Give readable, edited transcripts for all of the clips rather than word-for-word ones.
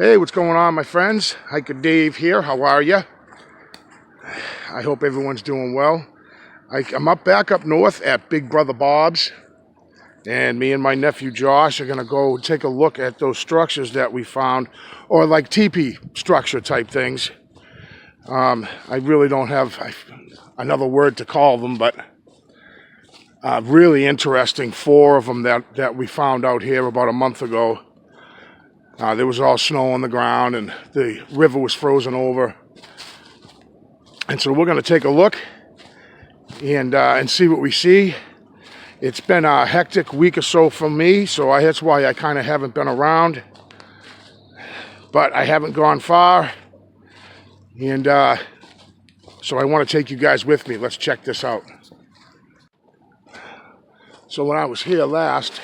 Hey, what's going on, my friends? Hiker Dave here. How are you? I hope everyone's doing well. I'm back up north at Big Brother Bob's, and me and my nephew Josh are going to go take a look at those structures that we found, or like teepee structure type things. I really don't have another word to call them, but really interesting. 4 of them that we found out here about a month ago. There was all snow on the ground and the river was frozen over. And so we're going to take a look and see what we see. It's been a hectic week or so for me, so that's why I kind of haven't been around. But I haven't gone far. And so I want to take you guys with me. Let's check this out. So when I was here last,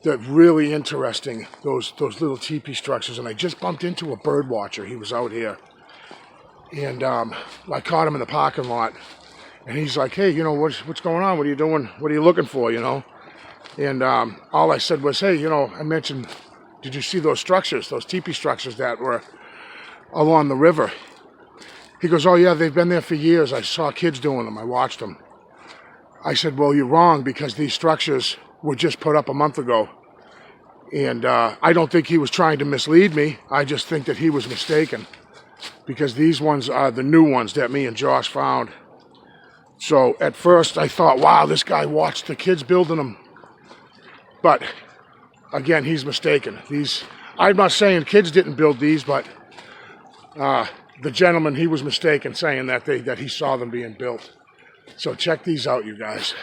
they're really interesting, those little teepee structures, and I just bumped into a bird watcher. He was out here, and I caught him in the parking lot, and he's like, hey, what's going on? What are you doing? What are you looking for, And all I said was, hey, I mentioned, did you see those structures, those teepee structures that were along the river? He goes, oh yeah, they've been there for years. I saw kids doing them. I watched them. I said, well, you're wrong, because these structures were just put up a month ago. And I don't think he was trying to mislead me. I just think that he was mistaken, because these ones are the new ones that me and Josh found. So at first I thought, wow, this guy watched the kids building them. But again, he's mistaken. I'm not saying kids didn't build these, but the gentleman, he was mistaken saying that he saw them being built. So check these out, you guys.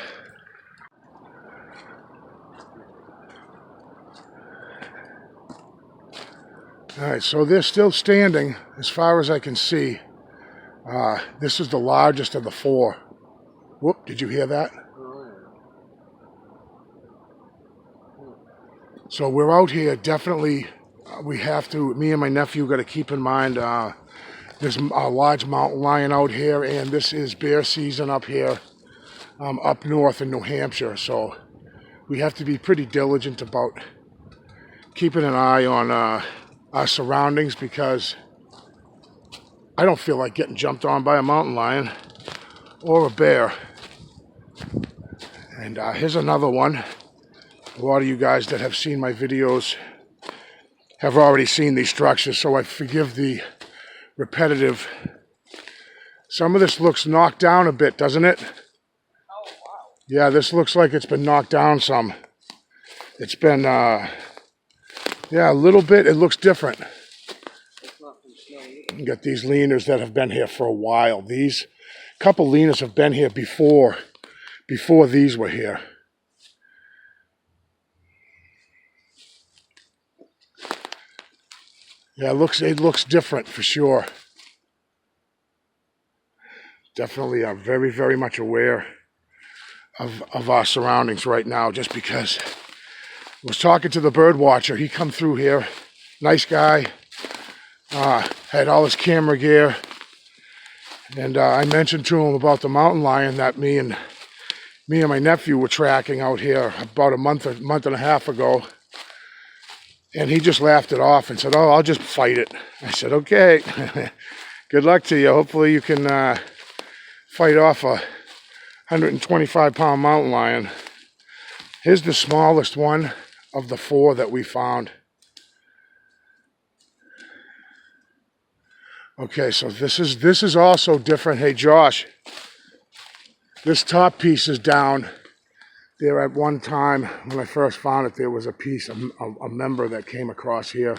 All right, so they're still standing as far as I can see. This is the largest of the 4. Whoop, did you hear that? So we're out here, definitely, me and my nephew got to keep in mind, there's a large mountain lion out here, and this is bear season up here, up north in New Hampshire. So we have to be pretty diligent about keeping an eye on our surroundings, because I don't feel like getting jumped on by a mountain lion or a bear. And here's another one. A lot of you guys that have seen my videos have already seen these structures, so I forgive the repetitive. Some of this looks knocked down a bit, doesn't it? Oh, wow. Yeah, this looks like it's been knocked down some. It's been, yeah, a little bit. It looks different. You got these leaners that have been here for a while. These couple leaners have been here before these were here. Yeah, it looks different for sure. Definitely are very, very much aware of our surroundings right now, just because I was talking to the bird watcher. He come through here, nice guy, had all his camera gear, and I mentioned to him about the mountain lion that me and my nephew were tracking out here about a month and a half ago. And he just laughed it off and said, oh, I'll just fight it. I said, okay, good luck to you. Hopefully you can fight off a 125-pound mountain lion. Here's the smallest one of the 4 that we found. Okay, so this is also different. Hey, Josh, this top piece is down. There at one time, when I first found it, there was a piece, a member that came across here.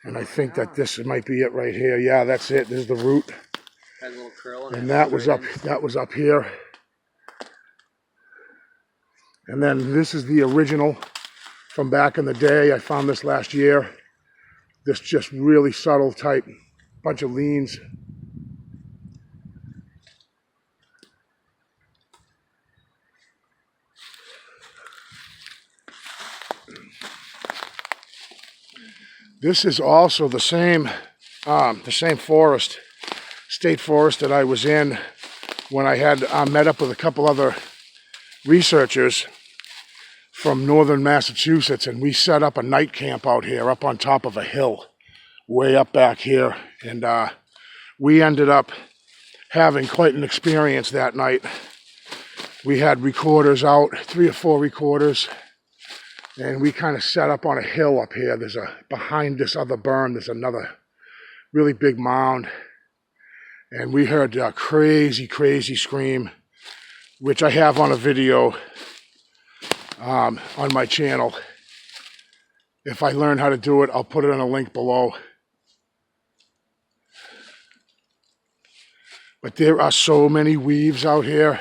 And I think that this might be it right here. Yeah, that's it. There's the root. That little curl. And that was up here. And then this is the original from back in the day. I found this last year. This just really subtle type, bunch of leans. This is also the same forest, state forest that I was in when I had met up with a couple other researchers from northern Massachusetts, and we set up a night camp out here up on top of a hill way up back here, and we ended up having quite an experience that night. We had recorders out, 3 or 4 recorders, and we kind of set up on a hill up here. Behind this other berm, there's another really big mound, and we heard a crazy, crazy scream, which I have on a video on my channel. If I learn how to do it, I'll put it in a link below. But there are so many weaves out here,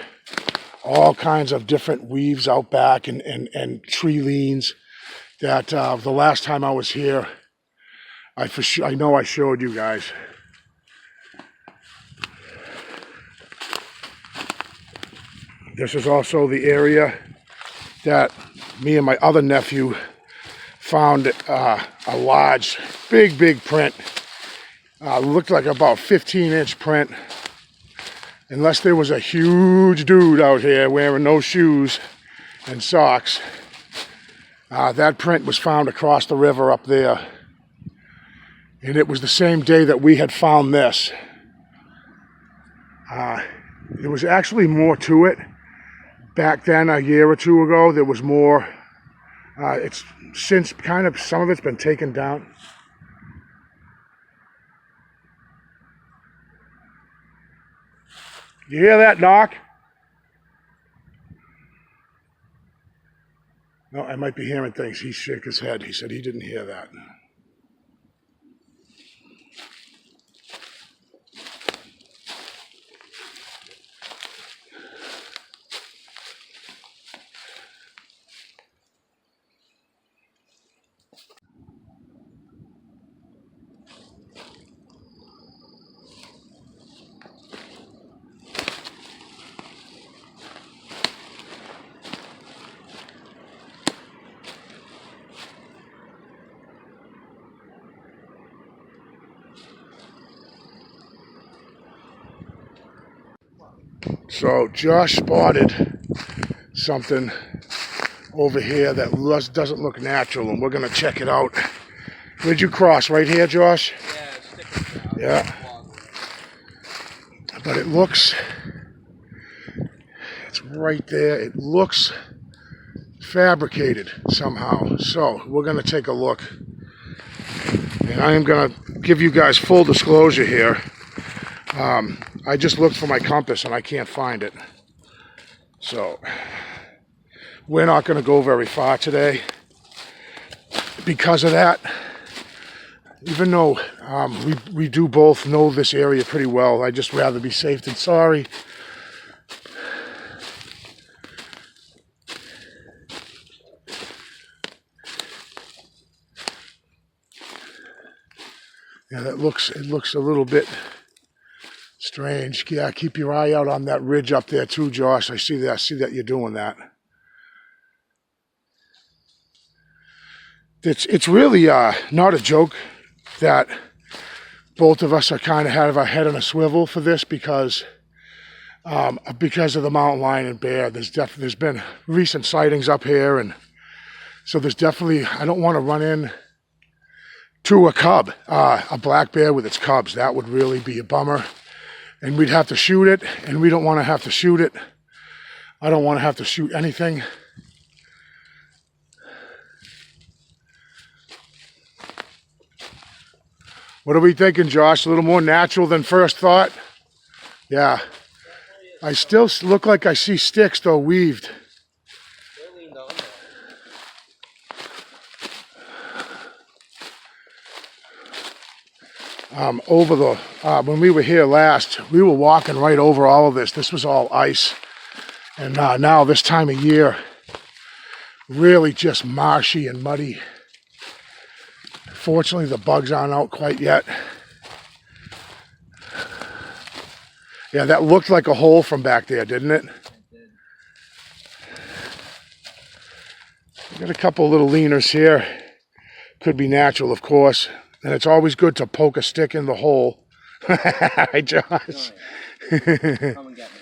all kinds of different weaves out back and tree leans, that the last time I was here, I know I showed you guys. This is also the area that me and my other nephew found a large, big print. Looked like about 15-inch print. Unless there was a huge dude out here wearing no shoes and socks. That print was found across the river up there. And it was the same day that we had found this. There was actually more to it. Back then, a year or two ago, there was more. It's since some of it's been taken down. You hear that, Doc? No, I might be hearing things. He shook his head. He said he didn't hear that. So Josh spotted something over here that doesn't look natural, and we're going to check it out. Where'd you cross? Right here, Josh? Yeah. But it's right there. It looks fabricated somehow. So we're going to take a look. And I am going to give you guys full disclosure here. I just looked for my compass and I can't find it. So we're not going to go very far today because of that. Even though we do both know this area pretty well, I'd just rather be safe than sorry. Yeah, it looks a little bit strange. Yeah, keep your eye out on that ridge up there too, Josh. I see that you're doing that. It's really not a joke that both of us are kind of have our head on a swivel for this because of the mountain lion and bear. There's been recent sightings up here, and so there's definitely, I don't want to run in to a cub, a black bear with its cubs. That would really be a bummer. And we'd have to shoot it, and we don't want to have to shoot it. I don't want to have to shoot anything. What are we thinking, Josh? A little more natural than first thought? Yeah. I still look like I see sticks, though, weaved. When we were here last, we were walking right over all of this. This was all ice. And now this time of year, really just marshy and muddy. Fortunately, the bugs aren't out quite yet. Yeah, that looked like a hole from back there, didn't it? Got a couple little leaners here. Could be natural, of course. And it's always good to poke a stick in the hole. Hi, Josh. Come and get me.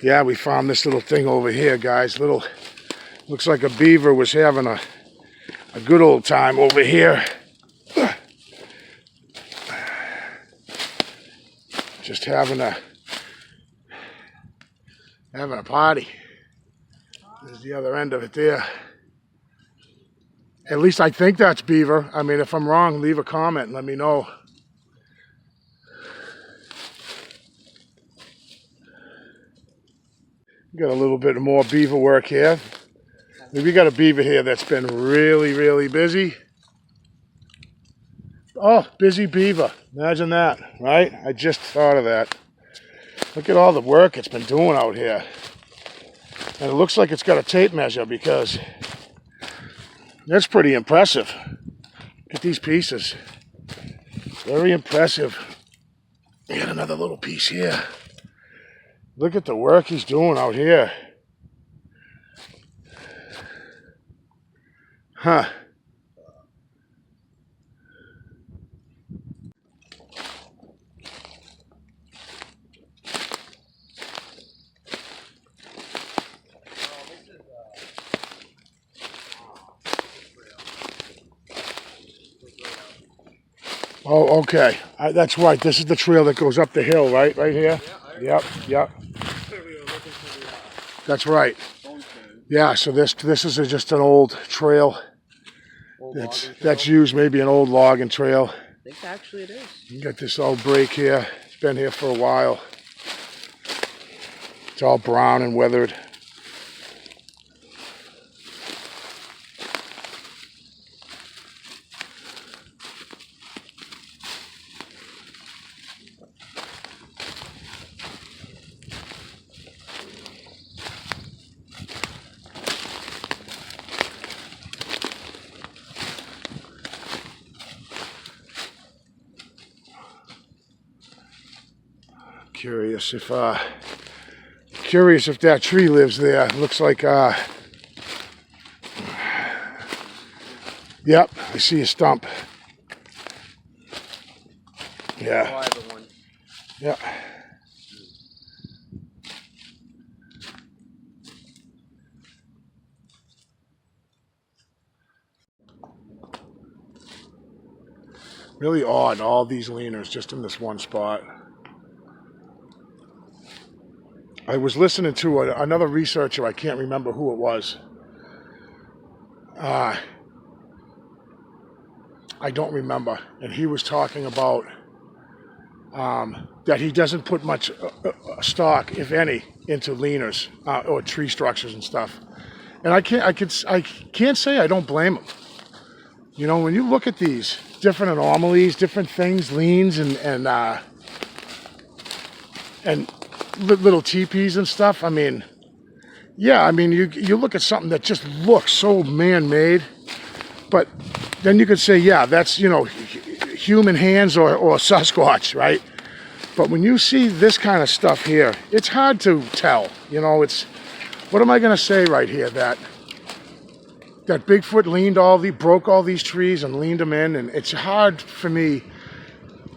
Yeah, we found this little thing over here, guys. Looks like a beaver was having a good old time over here. Just having a party. There's the other end of it there. At least I think that's beaver. I mean, if I'm wrong, leave a comment and let me know. Got a little bit more beaver work here. We got a beaver here that's been really, really busy. Oh, busy beaver. Imagine that, right? I just thought of that. Look at all the work it's been doing out here. And it looks like it's got a tape measure because that's pretty impressive. Look at these pieces. Very impressive. We got another little piece here. Look at the work he's doing out here. Huh. Oh, okay. That's right. This is the trail that goes up the hill, right? Right here? Yep. That's right. Yeah, so this is just an old trail that's used, maybe an old logging trail. I think actually it is. You got this old break here. It's been here for a while. It's all brown and weathered. Curious if that tree lives there. Looks like yep, I see a stump. Yeah. Yeah. Really odd, all these leaners just in this one spot. I was listening to another researcher, I can't remember who it was. I don't remember. And he was talking about that he doesn't put much stock, if any, into leaners or tree structures and stuff. And I can't say I don't blame him. You know, when you look at these different anomalies, different things, leans and little teepees and stuff. I mean, yeah, I mean, you look at something that just looks so man-made, but then you could say, yeah, that's, you know, human hands or Sasquatch, right? But when you see this kind of stuff here, it's hard to tell. You know, it's, what am I going to say right here? That Bigfoot broke all these trees and leaned them in, and it's hard for me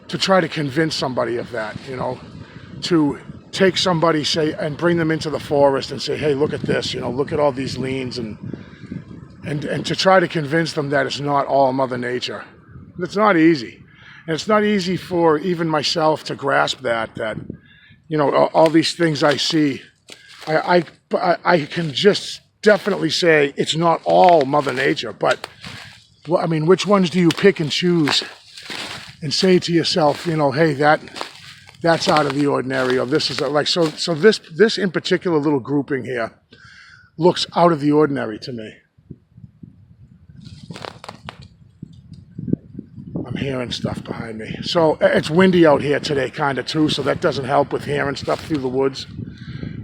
to try to convince somebody of that, you know, to take somebody, say, and bring them into the forest and say, hey, look at this, you know, look at all these leans, and to try to convince them that it's not all Mother Nature. It's not easy. And it's not easy for even myself to grasp that, you know, all these things I see, I can just definitely say it's not all Mother Nature, but, well, I mean, which ones do you pick and choose and say to yourself, you know, hey, that's out of the ordinary, or this is like, so this in particular little grouping here looks out of the ordinary to me. I'm hearing stuff behind me. So it's windy out here today kind of too, so that doesn't help with hearing stuff through the woods.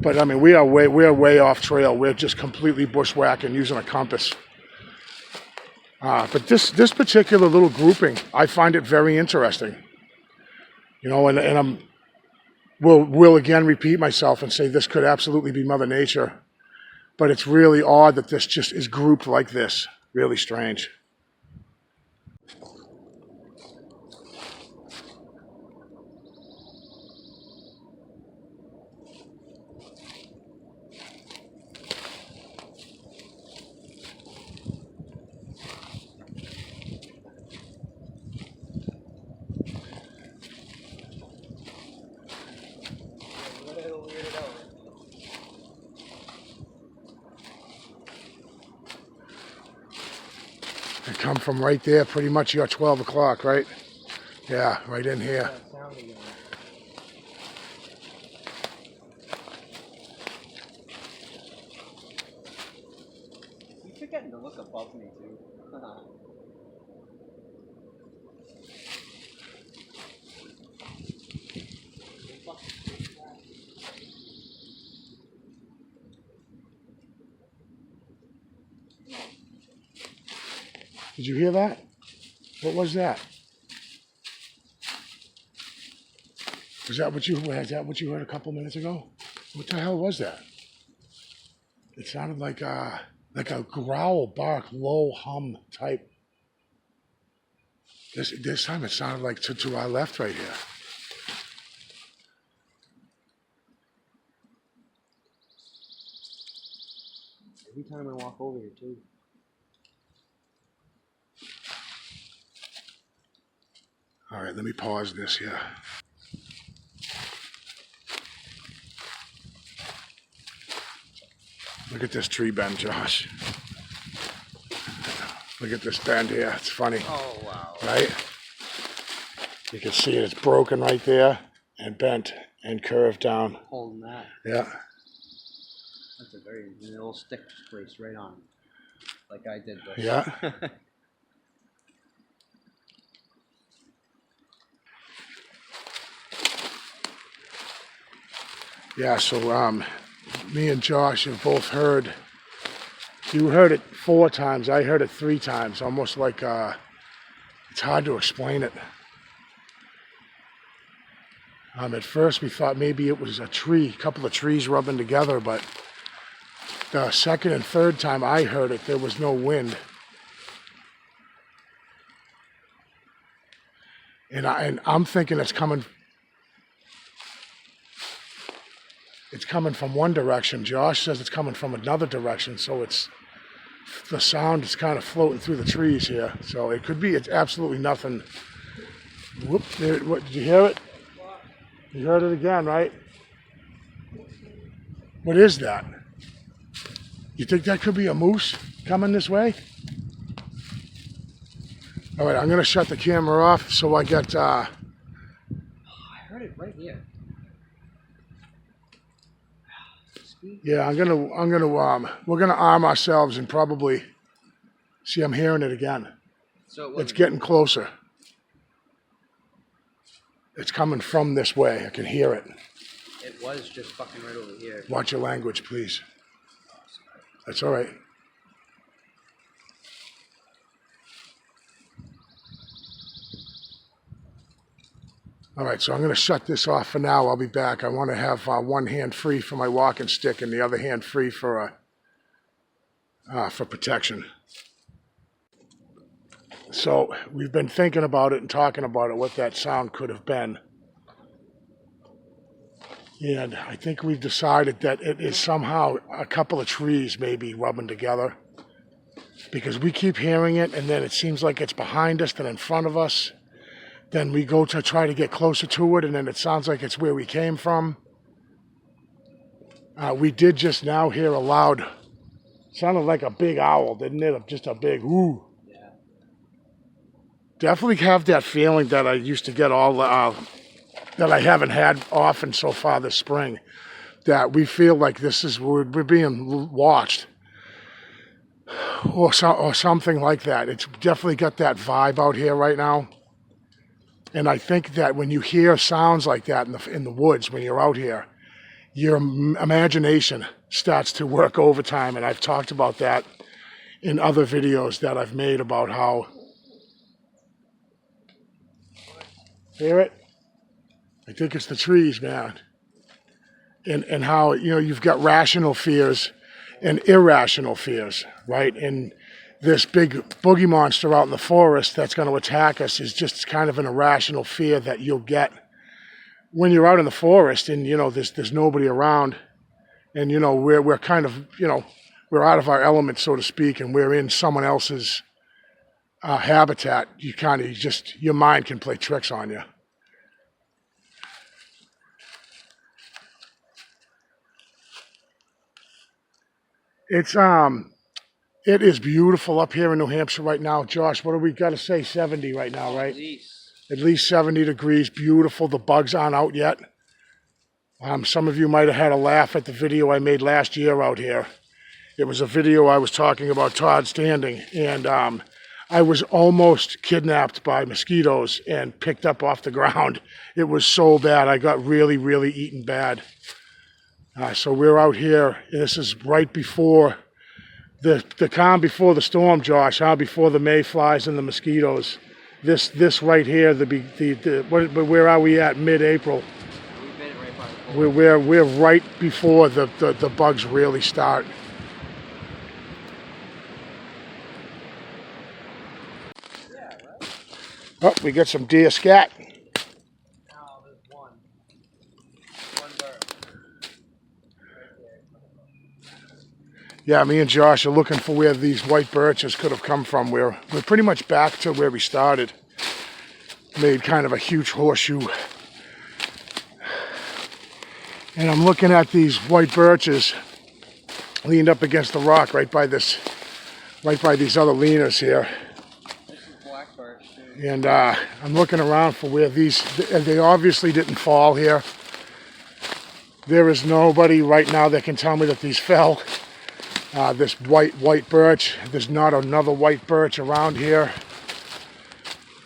But I mean, we are way off trail. We're just completely bushwhacking using a compass. But this particular little grouping, I find it very interesting. You know, and will again repeat myself and say this could absolutely be Mother Nature. But it's really odd that this just is grouped like this. Really strange. They come from right there, pretty much your 12 o'clock, right? Yeah, right in here. You forgetting to look above me too. Did you hear that? What was that? Was that what you heard a couple minutes ago? What the hell was that? It sounded like a growl, bark, low hum type. This time it sounded like to our left right here. Every time I walk over here too. All right, let me pause this here. Look at this tree bend, Josh. Look at this bend here. It's funny. Oh wow. Right? You can see it. It's broken right there and bent and curved down. Holding that. Yeah. That's a very little stick placed right on. Like I did this. Yeah. Yeah, so me and Josh have both heard, you heard it 4 times, I heard it 3 times, almost like it's hard to explain it. At first we thought maybe it was a couple of trees rubbing together, but the second and third time I heard it, there was no wind. And I'm thinking it's coming from one direction. Josh says it's coming from another direction, so the sound is kind of floating through the trees here. So it could be, it's absolutely nothing. Whoop, what, did you hear it? You heard it again, right? What is that? You think that could be a moose coming this way? All right, I'm going to shut the camera off so I get... I heard it right here. Yeah, we're gonna arm ourselves and probably see. I'm hearing it again. So it's getting closer. It's coming from this way. I can hear it. It was just fucking right over here. Watch your language, please. That's all right. All right, so I'm going to shut this off for now. I'll be back. I want to have one hand free for my walking stick and the other hand free for protection. So we've been thinking about it and talking about it, what that sound could have been. And I think we've decided that it is somehow a couple of trees maybe rubbing together. Because we keep hearing it, and then it seems like it's behind us, then in front of us. Then we go to try to get closer to it, and then it sounds like it's where we came from. We did just now hear a loud, sounded like a big owl, didn't it? Just a big whoo. Yeah. Definitely have that feeling that I used to get that I haven't had often so far this spring. That we feel like we're being watched. Or something like that. It's definitely got that vibe out here right now. And I think that when you hear sounds like that in the woods, when you're out here, your imagination starts to work overtime. And I've talked about that in other videos that I've made about how... Hear it? I think it's the trees, man. and how, you know, you've got rational fears and irrational fears, right? And this big boogie monster out in the forest that's going to attack us is just kind of an irrational fear that you'll get when you're out in the forest and, you know, there's nobody around, and, you know, we're kind of, you know, we're out of our element, so to speak, and we're in someone else's habitat. You kind of just, your mind can play tricks on you. It is beautiful up here in New Hampshire right now. Josh, what do we got to say? 70 right now, right? At least 70 degrees. Beautiful. The bugs aren't out yet. Some of you might have had a laugh at the video I made last year out here. It was a video I was talking about Todd standing, and I was almost kidnapped by mosquitoes and picked up off the ground. It was so bad. I got really, really eaten bad. So we're out here. This is right before the calm before the storm, Josh, before the mayflies and the mosquitoes. This right here, where are we at? Mid-April. We made it right by the pool. We're right before the bugs really start. Yeah, right? Oh, we got some deer scat. Now there's one. One bird. Yeah, me and Josh are looking for where these white birches could have come from. We're pretty much back to where we started. Made kind of a huge horseshoe. And I'm looking at these white birches leaned up against the rock right by these other leaners here. This is black birch too. And I'm looking around for where they obviously didn't fall here. There is nobody right now that can tell me that these fell. This white birch, there's not another white birch around here.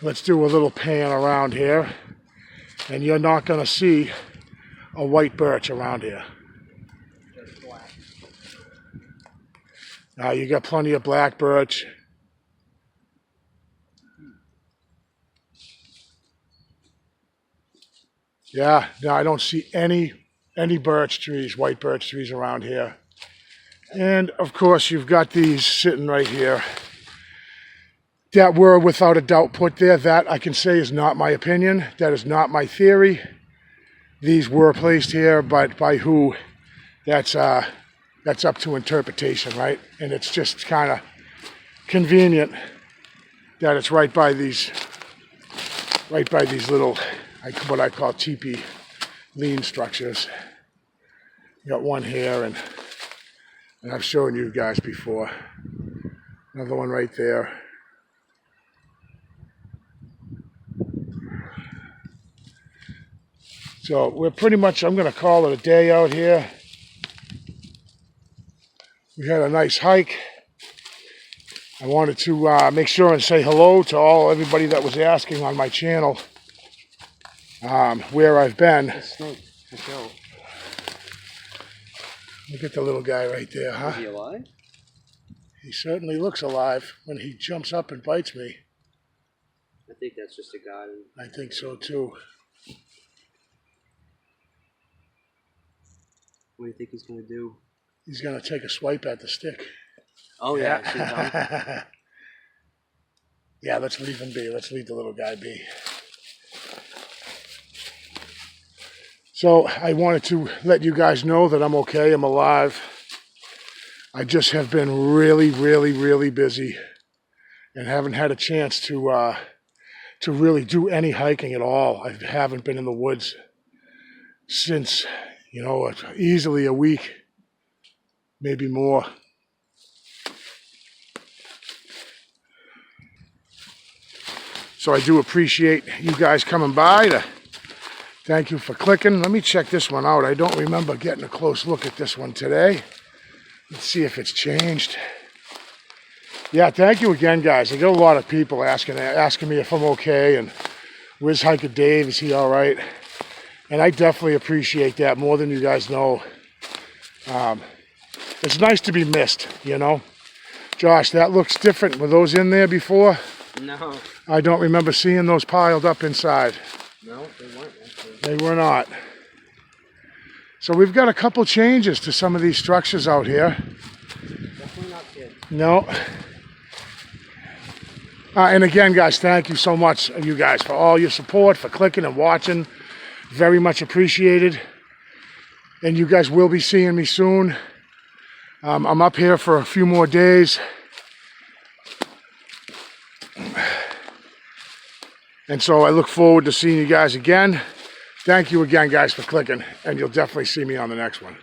Let's do a little pan around here, and you're not going to see a white birch around here. Just black. You got plenty of black birch. Yeah, no, I don't see any birch trees, white birch trees around here. And of course you've got these sitting right here that were without a doubt put there. That I can say is not my opinion. That is not my theory. These were placed here, but by who? That's up to interpretation, right? And it's just kind of convenient that it's right by these little, what I call tepee lean structures. You got one here, and I've shown you guys before. Another one right there. So we're pretty much, I'm going to call it a day out here. We had a nice hike. I wanted to make sure and say hello to everybody that was asking on my channel where I've been. Snake. Let's go. Look at the little guy right there, huh? Is he alive? He certainly looks alive when he jumps up and bites me. I think that's just a guy. I think so too. What do you think he's going to do? He's going to take a swipe at the stick. Oh, yeah. I see him. Yeah, let's leave him be. Let's leave the little guy be. So I wanted to let you guys know that I'm okay. I'm alive. I just have been really, really, really busy and haven't had a chance to really do any hiking at all. I haven't been in the woods since, easily a week, maybe more. So I do appreciate you guys coming by. Thank you for clicking. Let me check this one out. I don't remember getting a close look at this one today. Let's see if it's changed. Yeah, thank you again, guys. I get a lot of people asking me if I'm okay and where's Hiker Dave? Is he all right? And I definitely appreciate that more than you guys know. It's nice to be missed, Josh, that looks different. Were those in there before? No. I don't remember seeing those piled up inside. No, they weren't actually. They were not. So we've got a couple changes to some of these structures out here. Definitely not kids. No. And again, guys, thank you so much, you guys, for all your support, for clicking and watching. Very much appreciated. And you guys will be seeing me soon. I'm up here for a few more days. And so I look forward to seeing you guys again. Thank you again, guys, for clicking. And you'll definitely see me on the next one.